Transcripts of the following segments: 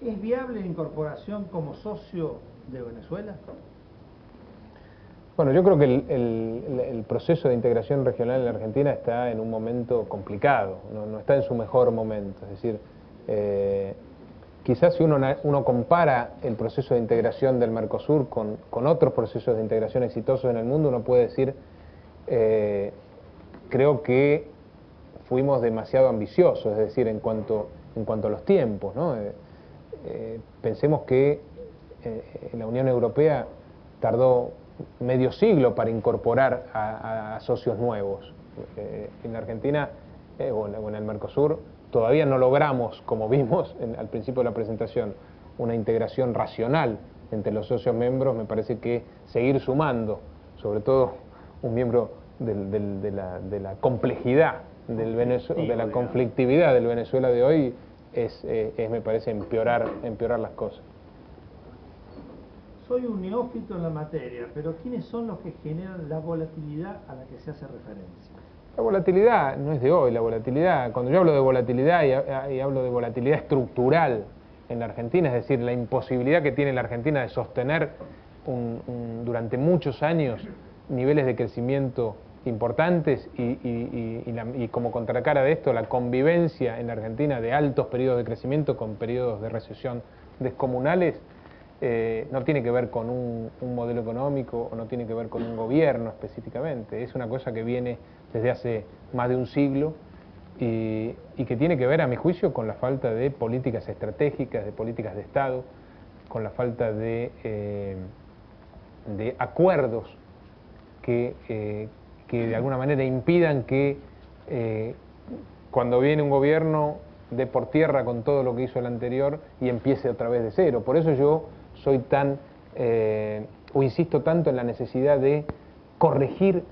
¿Es viable la incorporación como socio de Venezuela? Bueno, yo creo que el proceso de integración regional en la Argentina está en un momento complicado, no está en su mejor momento. Es decir, quizás si uno compara el proceso de integración del Mercosur con otros procesos de integración exitosos en el mundo, uno puede decir, creo que fuimos demasiado ambiciosos, es decir, en cuanto a los tiempos, ¿no? Pensemos que la Unión Europea tardó medio siglo para incorporar a socios nuevos. En la Argentina o en el Mercosur todavía no logramos, como vimos al principio de la presentación, una integración racional entre los socios miembros. Me parece que seguir sumando, sobre todo un miembro de la complejidad de la conflictividad del Venezuela de hoy, me parece empeorar las cosas. Soy un neófito en la materia, pero ¿quiénes son los que generan la volatilidad a la que se hace referencia? La volatilidad no es de hoy, la volatilidad, cuando yo hablo de volatilidad y hablo de volatilidad estructural en la Argentina, es decir, la imposibilidad que tiene la Argentina de sostener durante muchos años niveles de crecimiento importantes y como contracara de esto, la convivencia en la Argentina de altos periodos de crecimiento con periodos de recesión descomunales. No tiene que ver con un modelo económico o no tiene que ver con un gobierno específicamente, es una cosa que viene desde hace más de un siglo y que tiene que ver, a mi juicio, con la falta de políticas estratégicas, de políticas de Estado, con la falta de acuerdos que de alguna manera impidan que cuando viene un gobierno dé por tierra con todo lo que hizo el anterior y empiece otra vez de cero. Por eso yo soy o insisto tanto en la necesidad de corregir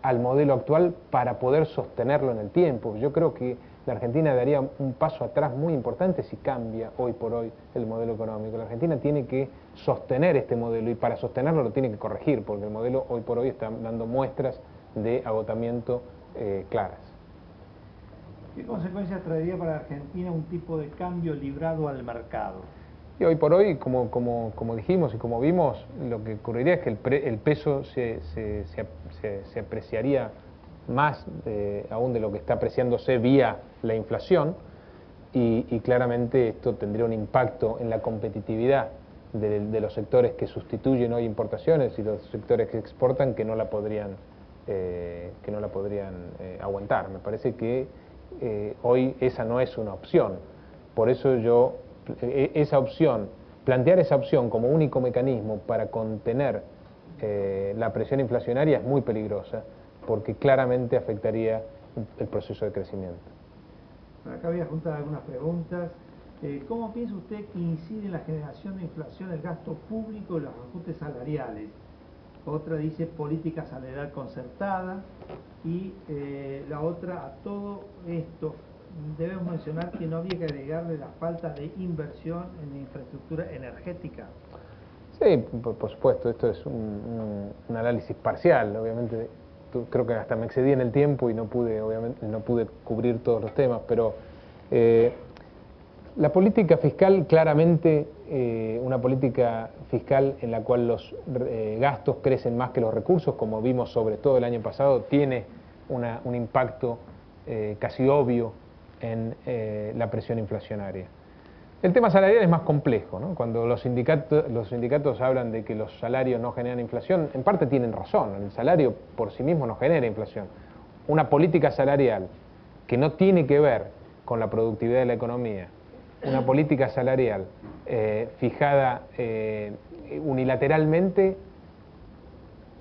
al modelo actual para poder sostenerlo en el tiempo. Yo creo que la Argentina daría un paso atrás muy importante si cambia hoy por hoy el modelo económico. La Argentina tiene que sostener este modelo y para sostenerlo lo tiene que corregir, porque el modelo hoy por hoy está dando muestras de agotamiento claras. ¿Qué consecuencias traería para Argentina un tipo de cambio librado al mercado? Y hoy por hoy, como dijimos y como vimos, lo que ocurriría es que el peso se apreciaría más aún de lo que está apreciándose vía la inflación y claramente esto tendría un impacto en la competitividad de los sectores que sustituyen hoy importaciones y los sectores que exportan que no la podrían aguantar. Me parece que hoy esa no es una opción. Por eso plantear esa opción como único mecanismo para contener la presión inflacionaria es muy peligrosa, porque claramente afectaría el proceso de crecimiento. Acá voy a juntar algunas preguntas. ¿Cómo piensa usted que incide en la generación de inflación el gasto público y los ajustes salariales? Otra dice política salarial concertada y la otra, a todo esto debemos mencionar que no había que agregarle la falta de inversión en la infraestructura energética. Sí, por supuesto, esto es un análisis parcial, obviamente. Creo que hasta me excedí en el tiempo y obviamente no pude cubrir todos los temas, pero la política fiscal, claramente, una política fiscal en la cual los gastos crecen más que los recursos, como vimos sobre todo el año pasado, tiene un impacto casi obvio en la presión inflacionaria. El tema salarial es más complejo, ¿no? Cuando los sindicatos hablan de que los salarios no generan inflación, en parte tienen razón, el salario por sí mismo no genera inflación. Una política salarial que no tiene que ver con la productividad de la economía, una política salarial fijada unilateralmente,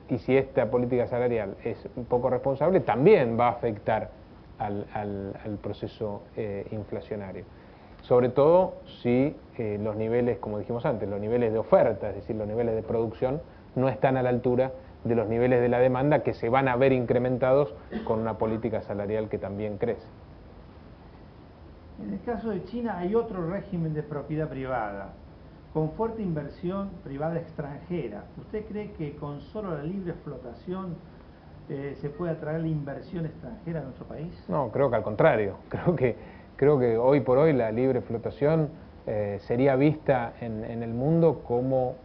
y si esta política salarial es un poco responsable, también va a afectar al proceso inflacionario. Sobre todo si los niveles, como dijimos antes, los niveles de oferta, es decir, los niveles de producción, no están a la altura de los niveles de la demanda que se van a ver incrementados con una política salarial que también crece. En el caso de China hay otro régimen de propiedad privada, con fuerte inversión privada extranjera. ¿Usted cree que con solo la libre explotación se puede atraer la inversión extranjera a nuestro país? No, creo que al contrario. Creo que hoy por hoy la libre explotación sería vista en el mundo como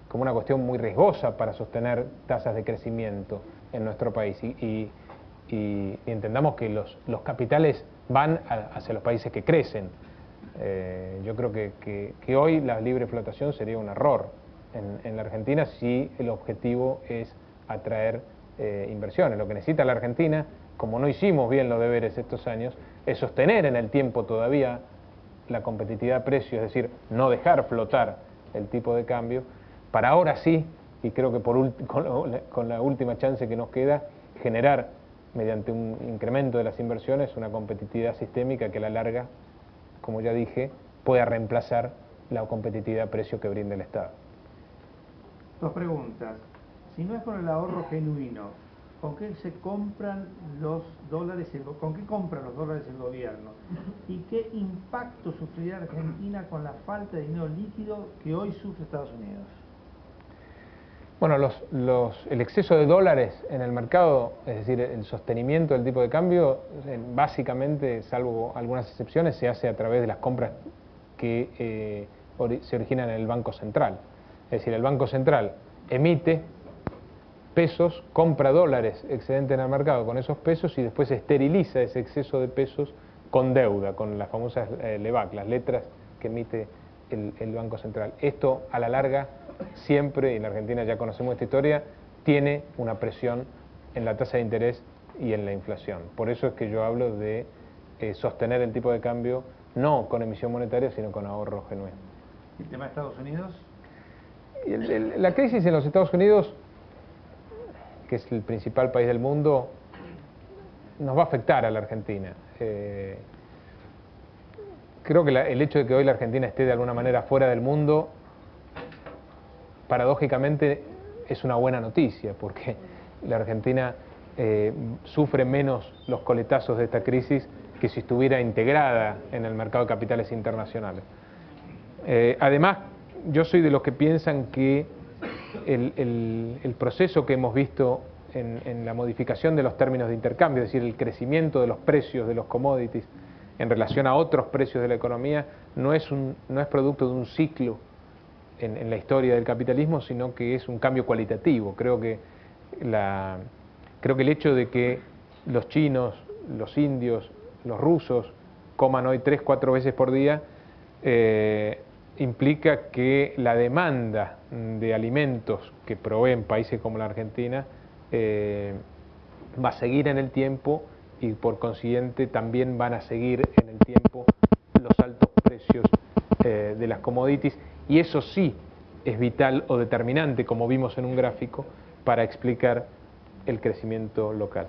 como una cuestión muy riesgosa para sostener tasas de crecimiento en nuestro país. Y entendamos que los capitales van hacia los países que crecen. Yo creo que hoy la libre flotación sería un error en la Argentina si el objetivo es atraer inversiones. Lo que necesita la Argentina, como no hicimos bien los deberes estos años, es sostener en el tiempo todavía la competitividad de precios, es decir, no dejar flotar el tipo de cambio, para ahora sí, y creo que con la última chance que nos queda, generar mediante un incremento de las inversiones una competitividad sistémica que a la larga, como ya dije, pueda reemplazar la competitividad de precio que brinda el Estado. Dos preguntas. Si no es por el ahorro genuino, ¿con qué se compran los dólares? ¿Con qué compran los dólares el gobierno? ¿Y qué impacto sufrirá Argentina con la falta de dinero líquido que hoy sufre Estados Unidos? Bueno, el exceso de dólares en el mercado, es decir, el sostenimiento del tipo de cambio, básicamente, salvo algunas excepciones, se hace a través de las compras que se originan en el Banco Central. Es decir, el Banco Central emite pesos, compra dólares excedentes en el mercado con esos pesos y después esteriliza ese exceso de pesos con deuda, con las famosas LEBAC, las letras que emite el Banco Central. Esto, a la larga, siempre, y en la Argentina ya conocemos esta historia, tiene una presión en la tasa de interés y en la inflación. Por eso es que yo hablo de sostener el tipo de cambio no con emisión monetaria, sino con ahorro genuino. ¿El tema de Estados Unidos? La crisis en los Estados Unidos, que es el principal país del mundo, nos va a afectar a la Argentina. Creo que el hecho de que hoy la Argentina esté de alguna manera fuera del mundo, paradójicamente es una buena noticia, porque la Argentina sufre menos los coletazos de esta crisis que si estuviera integrada en el mercado de capitales internacionales. Además, yo soy de los que piensan que el proceso que hemos visto en la modificación de los términos de intercambio, es decir, el crecimiento de los precios de los commodities en relación a otros precios de la economía, no es producto de un ciclo en la historia del capitalismo, sino que es un cambio cualitativo. Creo que el hecho de que los chinos, los indios, los rusos coman hoy 3-4 veces por día implica que la demanda de alimentos que proveen países como la Argentina va a seguir en el tiempo y por consiguiente también van a seguir en el tiempo los altos precios de las commodities, y eso sí es vital o determinante, como vimos en un gráfico, para explicar el crecimiento local.